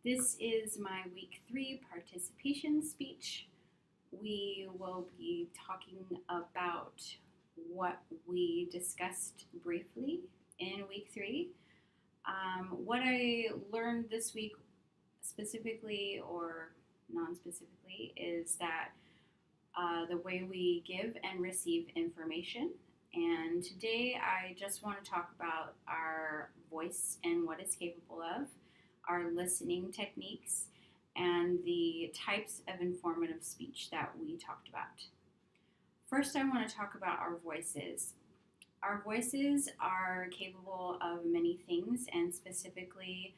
This is my week 3 participation speech. We will be talking about what we discussed briefly in week 3. What I learned this week, specifically or non specifically, is that the way we give and receive information. And today I just want to talk about our voice and what it's capable of, our listening techniques, and the types of informative speech that we talked about. First, I want to talk about our voices. Our voices are capable of many things, and specifically,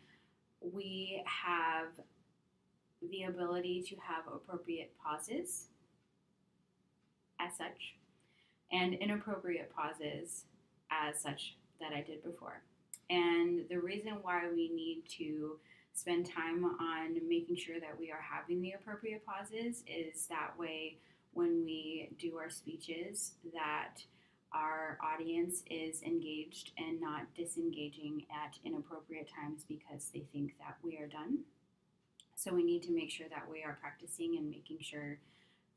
we have the ability to have appropriate pauses as such, and inappropriate pauses as such that I did before. And the reason why we need to spend time on making sure that we are having the appropriate pauses is that way when we do our speeches that our audience is engaged and not disengaging at inappropriate times because they think that we are done. So we need to make sure that we are practicing and making sure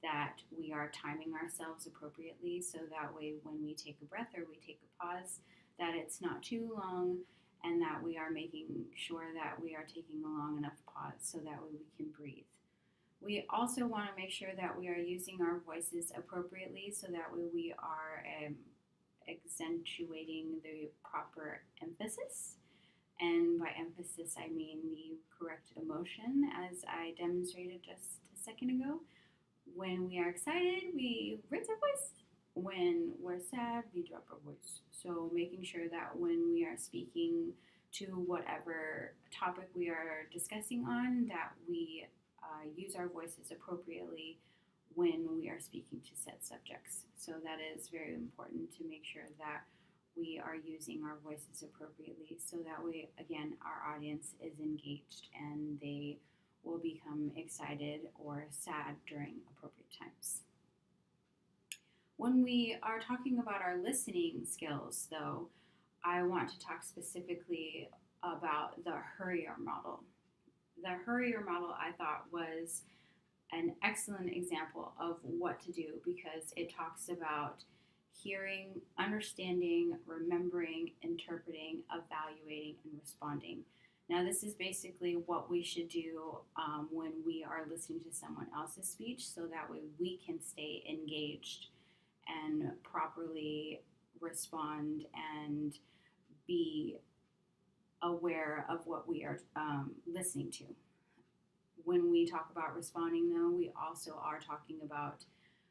that we are timing ourselves appropriately so that way when we take a breath or we take a pause, that it's not too long and that we are making sure that we are taking a long enough pause so that way we can breathe. We also want to make sure that we are using our voices appropriately so that way we are accentuating the proper emphasis. And by emphasis, I mean the correct emotion, as I demonstrated just a second ago. When we are excited, we raise our voice. When we're sad, we drop our voice. So making sure that when we are speaking to whatever topic we are discussing on, that we use our voices appropriately when we are speaking to said subjects. So that is very important to make sure that we are using our voices appropriately so that way, again, our audience is engaged and they will become excited or sad during appropriate times. When we are talking about our listening skills, though, I want to talk specifically about the Hurrier model. The Hurrier model, I thought, was an excellent example of what to do because it talks about hearing, understanding, remembering, interpreting, evaluating, and responding. Now, this is basically what we should do when we are listening to someone else's speech so that way we can stay engaged and properly respond and be aware of what we are listening to. When we talk about responding, though, we also are talking about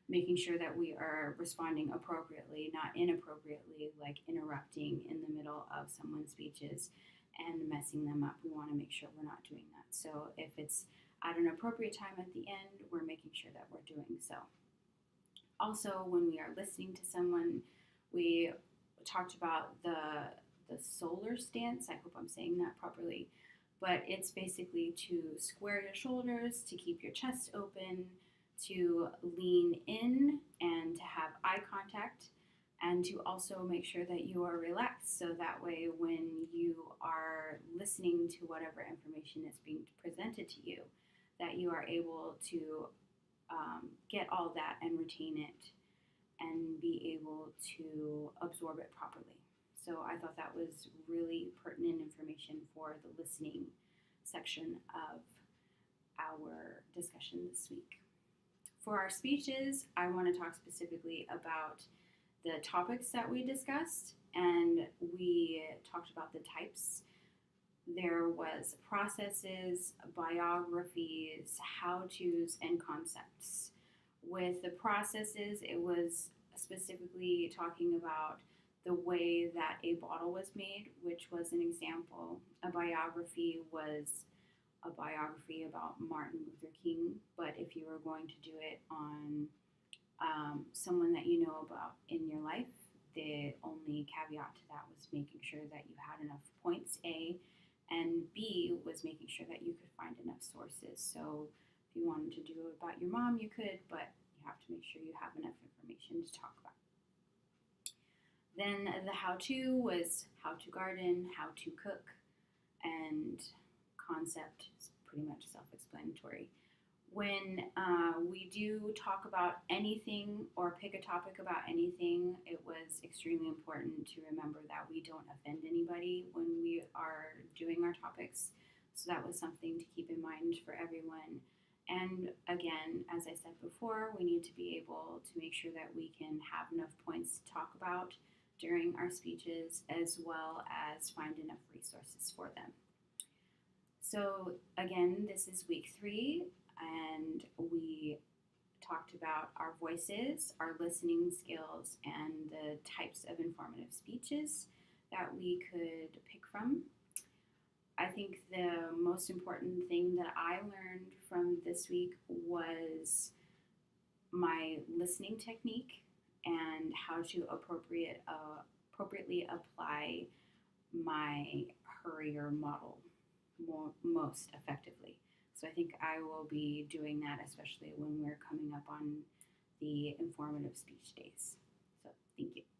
making sure that we are responding appropriately, not inappropriately, like interrupting in the middle of someone's speeches and messing them up. We want to make sure we're not doing that. So if it's at an appropriate time at the end, we're making sure that we're doing so. Also, when we are listening to someone, we talked about the solar stance. I hope I'm saying that properly. But it's basically to square your shoulders, to keep your chest open, to lean in and to have eye contact, and to also make sure that you are relaxed so that way when you are listening to whatever information is being presented to you, that you are able to get all that and retain it and be able to absorb it properly. So I thought that was really pertinent information for the listening section of our discussion this week. For our speeches, I want to talk specifically about the topics that we discussed, and we talked about the types. There was processes, biographies, how-tos, and concepts. With the processes, it was specifically talking about the way that a bottle was made, which was an example. A biography was a biography about Martin Luther King, but if you were going to do it on someone that you know about in your life, the only caveat to that was making sure that you had enough points, A, and B was making sure that you could find enough sources. So if you wanted to do it about your mom, you could, but you have to make sure you have enough information to talk about. Then the how-to was how to garden, how to cook, and concept pretty much self-explanatory. When we do talk about anything or pick a topic about anything, it was extremely important to remember that we don't offend anybody when we are doing our topics. So that was something to keep in mind for everyone. And again, as I said before, we need to be able to make sure that we can have enough points to talk about during our speeches, as well as find enough resources for them. So again, this is week 3, and we talked about our voices, our listening skills, and the types of informative speeches that we could pick from. I think the most important thing that I learned from this week was my listening technique and how to appropriately apply my hurrier model most effectively. So I think I will be doing that, especially when we're coming up on the informative speech days. So thank you.